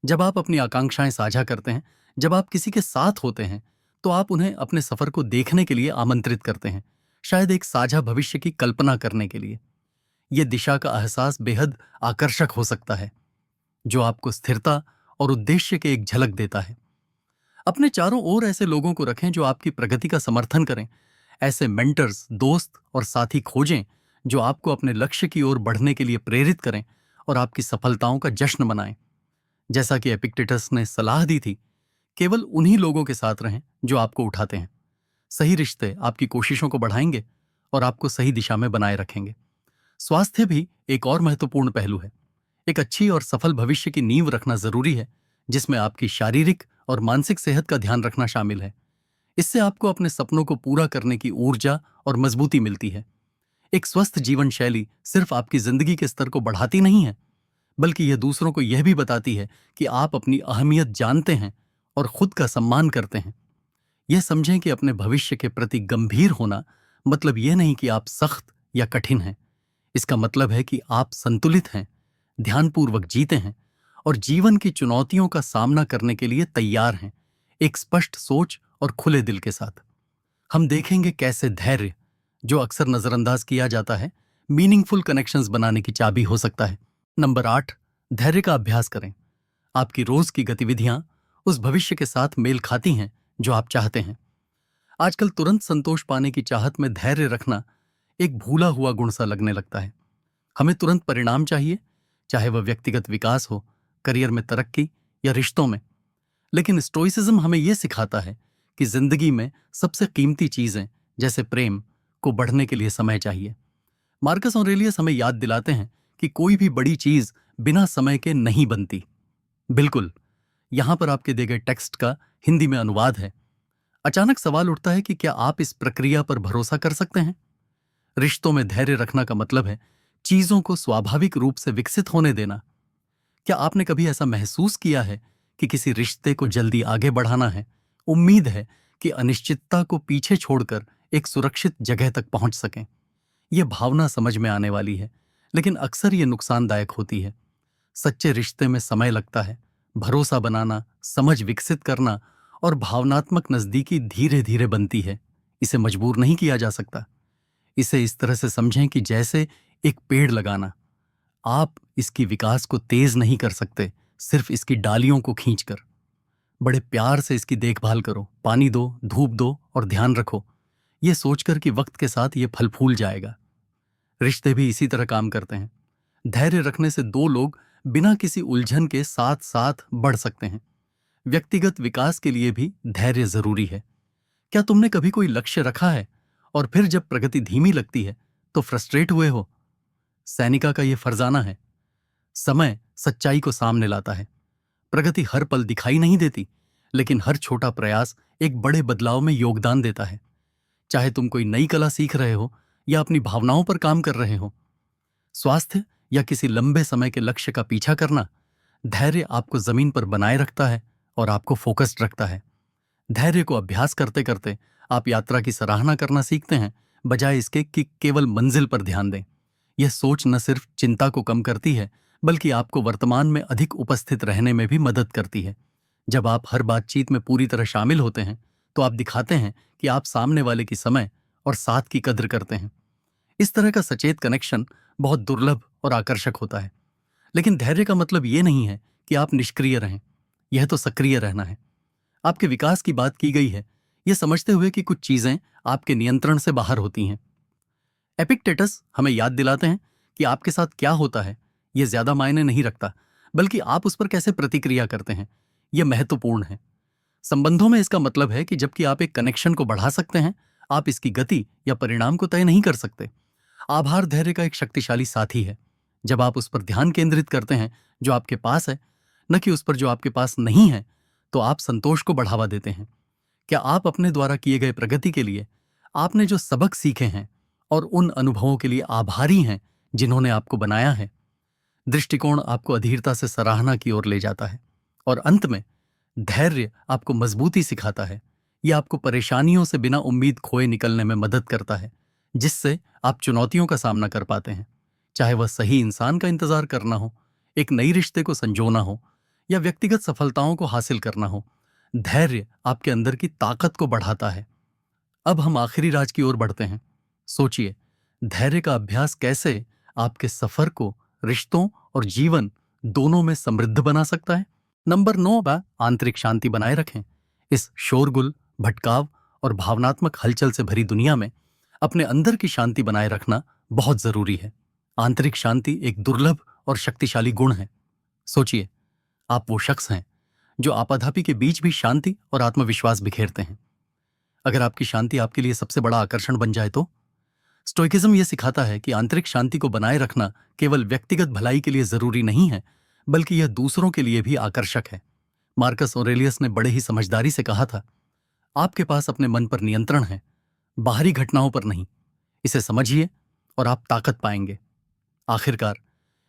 जब आप अपनी आकांक्षाएं साझा करते हैं, जब आप किसी के साथ होते हैं, तो आप उन्हें अपने सफर को देखने के लिए आमंत्रित करते हैं, शायद एक साझा भविष्य की कल्पना करने के लिए। यह दिशा का एहसास बेहद आकर्षक हो सकता है, जो आपको स्थिरता और उद्देश्य के एक झलक देता है। अपने चारों ओर ऐसे लोगों को रखें जो आपकी प्रगति का समर्थन करें। ऐसे मेंटर्स, दोस्त और साथी खोजें जो आपको अपने लक्ष्य की ओर बढ़ने के लिए प्रेरित करें और आपकी सफलताओं का जश्न मनाएं। जैसा कि एपिक्टेटस ने सलाह दी थी, केवल उन्हीं लोगों के साथ रहें जो आपको उठाते हैं। सही रिश्ते आपकी कोशिशों को बढ़ाएंगे और आपको सही दिशा में बनाए रखेंगे। स्वास्थ्य भी एक और महत्वपूर्ण पहलू है। एक अच्छी और सफल भविष्य की नींव रखना जरूरी है, जिसमें आपकी शारीरिक और मानसिक सेहत का ध्यान रखना शामिल है। इससे आपको अपने सपनों को पूरा करने की ऊर्जा और मजबूती मिलती है। एक स्वस्थ जीवन शैली सिर्फ आपकी जिंदगी के स्तर को बढ़ाती नहीं है, बल्कि यह दूसरों को यह भी बताती है कि आप अपनी अहमियत जानते हैं और खुद का सम्मान करते हैं। यह समझें कि अपने भविष्य के प्रति गंभीर होना मतलब यह नहीं कि आप सख्त या कठिन हैं। इसका मतलब है कि आप संतुलित हैं, ध्यानपूर्वक जीते हैं और जीवन की चुनौतियों का सामना करने के लिए तैयार हैं, एक स्पष्ट सोच और खुले दिल के साथ। हम देखेंगे कैसे धैर्य, जो अक्सर नजरअंदाज किया जाता है, मीनिंगफुल कनेक्शंस बनाने की चाबी हो सकता है। नंबर 8, धैर्य का अभ्यास करें। आपकी रोज की गतिविधियां उस भविष्य के साथ मेल खाती हैं जो आप चाहते हैं। आजकल तुरंत संतोष पाने की चाहत में धैर्य रखना एक भूला हुआ गुण सा लगने लगता है। हमें तुरंत परिणाम चाहिए, चाहे वह व्यक्तिगत विकास हो, करियर में तरक्की या रिश्तों में। लेकिन स्टोइसिज्म हमें यह सिखाता है कि जिंदगी में सबसे कीमती चीजें, जैसे प्रेम, को बढ़ने के लिए समय चाहिए। मार्कस ऑरेलियस हमें याद दिलाते हैं कि कोई भी बड़ी चीज बिना समय के नहीं बनती। बिल्कुल, यहां पर आपके दिए गए टेक्स्ट का हिंदी में अनुवाद है। अचानक सवाल उठता है कि क्या आप इस प्रक्रिया पर भरोसा कर सकते हैं? रिश्तों में धैर्य रखना का मतलब है चीजों को स्वाभाविक रूप से विकसित होने देना। क्या आपने कभी ऐसा महसूस किया है कि किसी रिश्ते को जल्दी आगे बढ़ाना है, उम्मीद है कि अनिश्चितता को पीछे छोड़कर एक सुरक्षित जगह तक पहुंच सकें? यह भावना समझ में आने वाली है, लेकिन अक्सर यह नुकसानदायक होती है। सच्चे रिश्ते में समय लगता है। भरोसा बनाना, समझ विकसित करना और भावनात्मक नजदीकी धीरे धीरे बनती है। इसे मजबूर नहीं किया जा सकता। इसे इस तरह से समझें कि जैसे एक पेड़ लगाना, आप इसकी विकास को तेज नहीं कर सकते, सिर्फ इसकी डालियों को खींचकर। बड़े प्यार से इसकी देखभाल करो, पानी दो, धूप दो और ध्यान रखो, ये सोचकर कि वक्त के साथ ये फल फूल जाएगा। रिश्ते भी इसी तरह काम करते हैं। धैर्य रखने से दो लोग बिना किसी उलझन के साथ साथ बढ़ सकते हैं। व्यक्तिगत विकास के लिए भी धैर्य जरूरी है। क्या तुमने कभी कोई लक्ष्य रखा है और फिर जब प्रगति धीमी लगती है तो फ्रस्ट्रेट हुए हो? सैनिका का यह फरजाना है। समय सच्चाई को सामने लाता है। प्रगति हर पल दिखाई नहीं देती, लेकिन हर छोटा प्रयास एक बड़े बदलाव में योगदान देता है। चाहे तुम कोई नई कला सीख रहे हो या अपनी भावनाओं पर काम कर रहे हो, स्वास्थ्य या किसी लंबे समय के लक्ष्य का पीछा करना, धैर्य आपको जमीन पर बनाए रखता है और आपको फोकस्ड रखता है। धैर्य को अभ्यास करते करते आप यात्रा की सराहना करना सीखते हैं, बजाय इसके कि केवल मंजिल पर ध्यान दें। यह सोच न सिर्फ चिंता को कम करती है, बल्कि आपको वर्तमान में अधिक उपस्थित रहने में भी मदद करती है। जब आप हर बातचीत में पूरी तरह शामिल होते हैं, तो आप दिखाते हैं कि आप सामने वाले की समय और साथ की कद्र करते हैं। इस तरह का सचेत कनेक्शन बहुत दुर्लभ और आकर्षक होता है। लेकिन धैर्य का मतलब ये नहीं है कि आप निष्क्रिय रहें। यह तो सक्रिय रहना है। आपके विकास की बात की गई है, यह समझते हुए कि कुछ चीजें आपके नियंत्रण से बाहर होती हैं। एपिक्टेटस हमें याद दिलाते हैं कि आपके साथ क्या होता है यह ज्यादा मायने नहीं रखता, बल्कि आप उस पर कैसे प्रतिक्रिया करते हैं, यह महत्वपूर्ण है। संबंधों में इसका मतलब है कि जबकि आप एक कनेक्शन को बढ़ा सकते हैं, आप इसकी गति या परिणाम को तय नहीं कर सकते। आभार धैर्य का एक शक्तिशाली साथी है। जब आप उस पर ध्यान केंद्रित करते हैं जो आपके पास है, न कि उस पर जो आपके पास नहीं है, तो आप संतोष को बढ़ावा देते हैं। क्या आप अपने द्वारा किए गए प्रगति के लिए, आपने जो सबक सीखे हैं और उन अनुभवों के लिए आभारी हैं जिन्होंने आपको बनाया है? दृष्टिकोण आपको अधीरता से सराहना की ओर ले जाता है। और अंत में धैर्य आपको मजबूती सिखाता है। यह आपको परेशानियों से बिना उम्मीद खोए निकलने में मदद करता है, जिससे आप चुनौतियों का सामना कर पाते हैं। चाहे वह सही इंसान का इंतजार करना हो, एक नई रिश्ते को संजोना हो, या व्यक्तिगत सफलताओं को हासिल करना हो, धैर्य आपके अंदर की ताकत को बढ़ाता है। अब हम आखिरी राज की ओर बढ़ते हैं। सोचिए, धैर्य का अभ्यास कैसे आपके सफर को, रिश्तों और जीवन दोनों में समृद्ध बना सकता है। नंबर 9 बा आंतरिक शांति बनाए रखें। इस शोरगुल, भटकाव और भावनात्मक हलचल से भरी दुनिया में अपने अंदर की शांति बनाए रखना बहुत जरूरी है। आंतरिक शांति एक दुर्लभ और शक्तिशाली गुण है। सोचिए, आप वो शख्स हैं जो आपाधापी के बीच भी शांति और आत्मविश्वास बिखेरते हैं। अगर आपकी शांति आपके लिए सबसे बड़ा आकर्षण बन जाए तो? स्टोइकिज्म यह सिखाता है कि आंतरिक शांति को बनाए रखना केवल व्यक्तिगत भलाई के लिए जरूरी नहीं है, बल्कि यह दूसरों के लिए भी आकर्षक है। मार्कस ऑरेलियस ने बड़े ही समझदारी से कहा था, आपके पास अपने मन पर नियंत्रण है, बाहरी घटनाओं पर नहीं। इसे समझिए और आप ताकत पाएंगे। आखिरकार,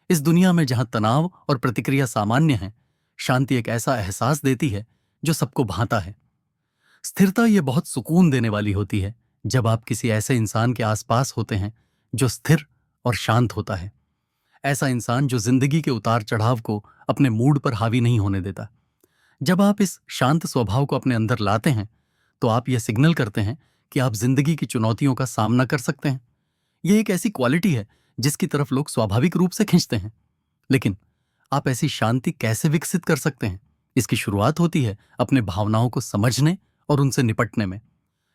इस दुनिया में जहां तनाव और प्रतिक्रिया सामान्य है, शांति एक ऐसा एहसास देती है जो सबको भाता है। स्थिरता यह बहुत सुकून देने वाली होती है जब आप किसी ऐसे इंसान के आसपास होते हैं जो स्थिर और शांत होता है। ऐसा इंसान जो जिंदगी के उतार चढ़ाव को अपने मूड पर हावी नहीं होने देता। जब आप इस शांत स्वभाव को अपने अंदर लाते हैं, तो आप यह सिग्नल करते हैं कि आप जिंदगी की चुनौतियों का सामना कर सकते हैं। यह एक ऐसी क्वालिटी है जिसकी तरफ लोग स्वाभाविक रूप से खींचते हैं। लेकिन आप ऐसी शांति कैसे विकसित कर सकते हैं? इसकी शुरुआत होती है अपने भावनाओं को समझने और उनसे निपटने में।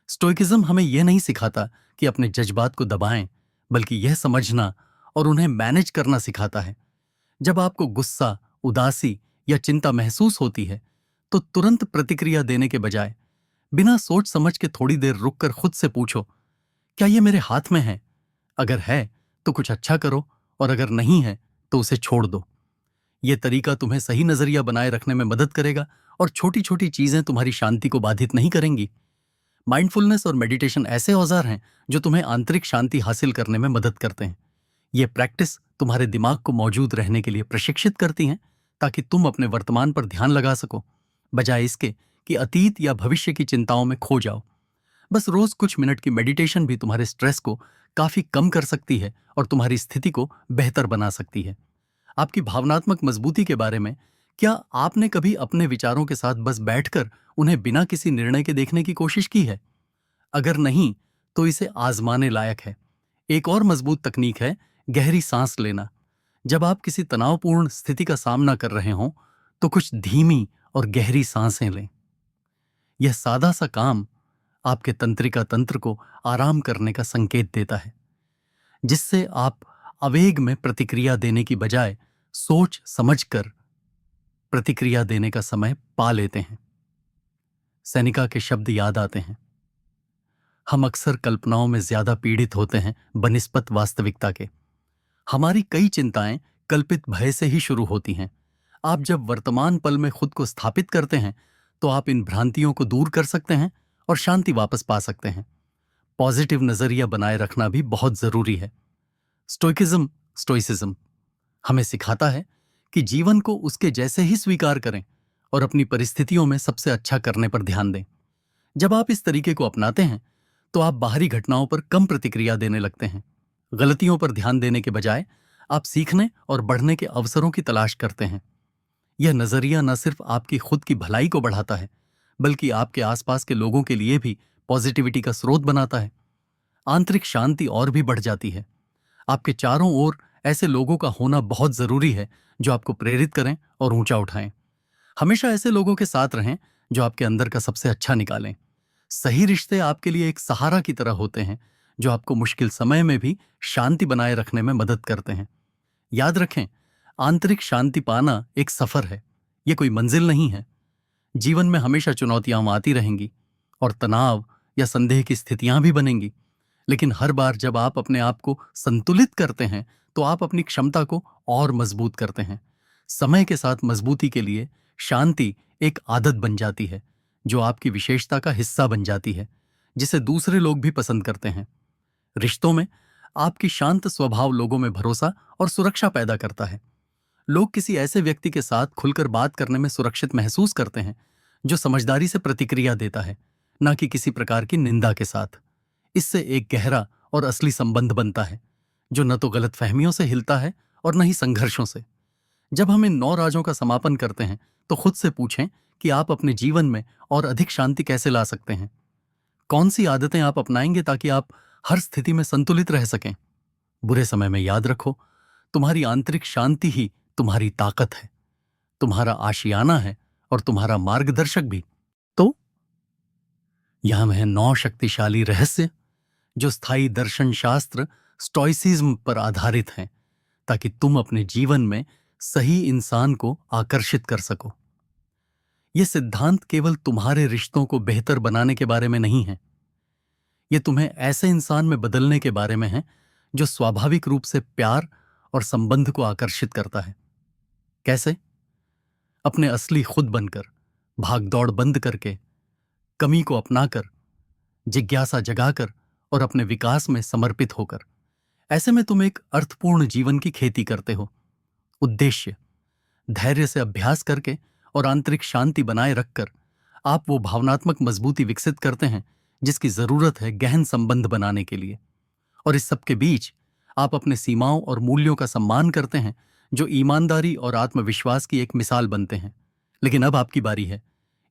स्टोइकिज्म हमें यह नहीं सिखाता कि अपने जज्बात को दबाएं, बल्कि यह समझना और उन्हें मैनेज करना सिखाता है। जब आपको गुस्सा, उदासी या चिंता महसूस होती है, तो तुरंत प्रतिक्रिया देने के बजाय बिना सोच समझ के थोड़ी देर रुककर खुद से पूछो, क्या यह मेरे हाथ में है? अगर है तो कुछ अच्छा करो, और अगर नहीं है तो उसे छोड़ दो। यह तरीका तुम्हें सही नजरिया बनाए रखने में मदद करेगा, और छोटी छोटी चीजें तुम्हारी शांति को बाधित नहीं करेंगी। माइंडफुलनेस और मेडिटेशन ऐसे औजार हैं जो तुम्हें आंतरिक शांति हासिल करने में मदद करते हैं। ये प्रैक्टिस तुम्हारे दिमाग को मौजूद रहने के लिए प्रशिक्षित करती हैं, ताकि तुम अपने वर्तमान पर ध्यान लगा सको, बजाय इसके कि अतीत या भविष्य की चिंताओं में खो जाओ। बस रोज कुछ मिनट की मेडिटेशन भी तुम्हारे स्ट्रेस को काफी कम कर सकती है और तुम्हारी स्थिति को बेहतर बना सकती है। आपकी भावनात्मक मजबूती के बारे में क्या आपने कभी अपने विचारों के साथ बस बैठकर उन्हें बिना किसी निर्णय के देखने की कोशिश की है? अगर नहीं, तो इसे आजमाने लायक है। एक और मजबूत तकनीक है गहरी सांस लेना। जब आप किसी तनावपूर्ण स्थिति का सामना कर रहे हों, तो कुछ धीमी और गहरी सांसें लें। यह सादा सा काम आपके तंत्रिका तंत्र को आराम करने का संकेत देता है, जिससे आप आवेग में प्रतिक्रिया देने की बजाय सोच समझकर प्रतिक्रिया देने का समय पा लेते हैं। सेनिका के शब्द याद आते हैं, हम अक्सर कल्पनाओं में ज्यादा पीड़ित होते हैं बनिस्बत वास्तविकता के। हमारी कई चिंताएं कल्पित भय से ही शुरू होती हैं। आप जब वर्तमान पल में खुद को स्थापित करते हैं, तो आप इन भ्रांतियों को दूर कर सकते हैं और शांति वापस पा सकते हैं। पॉजिटिव नजरिया बनाए रखना भी बहुत जरूरी है। स्टोइसिज्म हमें सिखाता है कि जीवन को उसके जैसे ही स्वीकार करें और अपनी परिस्थितियों में सबसे अच्छा करने पर ध्यान दें। जब आप इस तरीके को अपनाते हैं तो आप बाहरी घटनाओं पर कम प्रतिक्रिया देने लगते हैं। गलतियों पर ध्यान देने के बजाय आप सीखने और बढ़ने के अवसरों की तलाश करते हैं। यह नजरिया न सिर्फ आपकी खुद की भलाई को बढ़ाता है, बल्कि आपके आसपास के लोगों के लिए भी पॉजिटिविटी का स्रोत बनाता है। आंतरिक शांति और भी बढ़ जाती है। आपके चारों ओर ऐसे लोगों का होना बहुत जरूरी है जो आपको प्रेरित करें और ऊंचा उठाएं। हमेशा ऐसे लोगों के साथ रहें जो आपके अंदर का सबसे अच्छा निकालें। सही रिश्ते आपके लिए एक सहारा की तरह होते हैं जो आपको मुश्किल समय में भी शांति बनाए रखने में मदद करते हैं। याद रखें, आंतरिक शांति पाना एक सफर है, यह कोई मंजिल नहीं है। जीवन में हमेशा चुनौतियां आती रहेंगी और तनाव या संदेह की स्थितियां भी बनेंगी, लेकिन हर बार जब आप अपने आप को संतुलित करते हैं तो आप अपनी क्षमता को और मजबूत करते हैं। समय के साथ मजबूती के लिए शांति एक आदत बन जाती है जो आपकी विशेषता का हिस्सा बन जाती है, जिसे दूसरे लोग भी पसंद करते हैं। रिश्तों में आपकी शांत स्वभाव लोगों में भरोसा और सुरक्षा पैदा करता है। लोग किसी ऐसे व्यक्ति के साथ खुलकर बात करने में सुरक्षित महसूस करते हैं जो समझदारी से प्रतिक्रिया देता है, न कि किसी प्रकार की निंदा के साथ। इससे एक गहरा और असली संबंध बनता है जो न तो गलतफहमियों से हिलता है और न ही संघर्षों से। जब हम इन 9 राजों का समापन करते हैं तो खुद से पूछें कि आप अपने जीवन में और अधिक शांति कैसे ला सकते हैं। कौन सी आदतें आप अपनाएंगे ताकि आप हर स्थिति में संतुलित रह सकें। बुरे समय में याद रखो, तुम्हारी आंतरिक शांति ही तुम्हारी ताकत है, तुम्हारा आशियाना है और तुम्हारा मार्गदर्शक भी। तो यह है 9 शक्तिशाली रहस्य जो स्थायी दर्शन शास्त्र स्टोइसिज्म पर आधारित हैं, ताकि तुम अपने जीवन में सही इंसान को आकर्षित कर सको। यह सिद्धांत केवल तुम्हारे रिश्तों को बेहतर बनाने के बारे में नहीं है, यह तुम्हें ऐसे इंसान में बदलने के बारे में है जो स्वाभाविक रूप से प्यार और संबंध को आकर्षित करता है। कैसे? अपने असली खुद बनकर, भागदौड़ बंद करके, कमी को अपनाकर, जिज्ञासा जगाकर और अपने विकास में समर्पित होकर। ऐसे में तुम एक अर्थपूर्ण जीवन की खेती करते हो। उद्देश्य, धैर्य से अभ्यास करके और आंतरिक शांति बनाए रखकर आप वो भावनात्मक मजबूती विकसित करते हैं जिसकी जरूरत है गहन संबंध बनाने के लिए। और इस सब के बीच आप अपने सीमाओं और मूल्यों का सम्मान करते हैं जो ईमानदारी और आत्मविश्वास की एक मिसाल बनते हैं। लेकिन अब आपकी बारी है।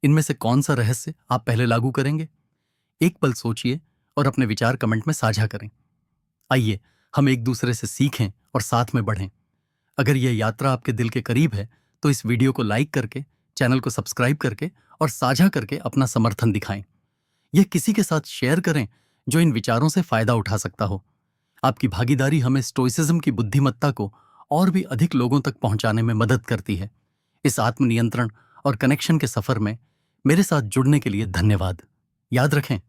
इनमें से कौन सा रहस्य आप पहले लागू करेंगे? एक पल सोचिए और अपने विचार कमेंट में साझा करें। आइए हम एक दूसरे से सीखें और साथ में बढ़ें। अगर यह यात्रा आपके दिल के करीब है तो इस वीडियो को लाइक करके, चैनल को सब्सक्राइब करके और साझा करके अपना समर्थन दिखाएं। यह किसी के साथ शेयर करें जो इन विचारों से फायदा उठा सकता हो। आपकी भागीदारी हमें स्टोइसिज्म की बुद्धिमत्ता को और भी अधिक लोगों तक पहुंचाने में मदद करती है। इस आत्मनियंत्रण और कनेक्शन के सफर में मेरे साथ जुड़ने के लिए धन्यवाद। याद रखें,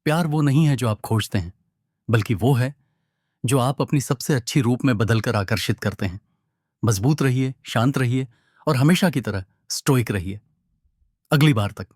प्यार वो नहीं है जो आप खोजते हैं, बल्कि वो है जो आप अपनी सबसे अच्छी रूप में बदलकर आकर्षित करते हैं। मजबूत रहिए, शांत रहिए और हमेशा की तरह स्टोइक रहिए। अगली बार तक।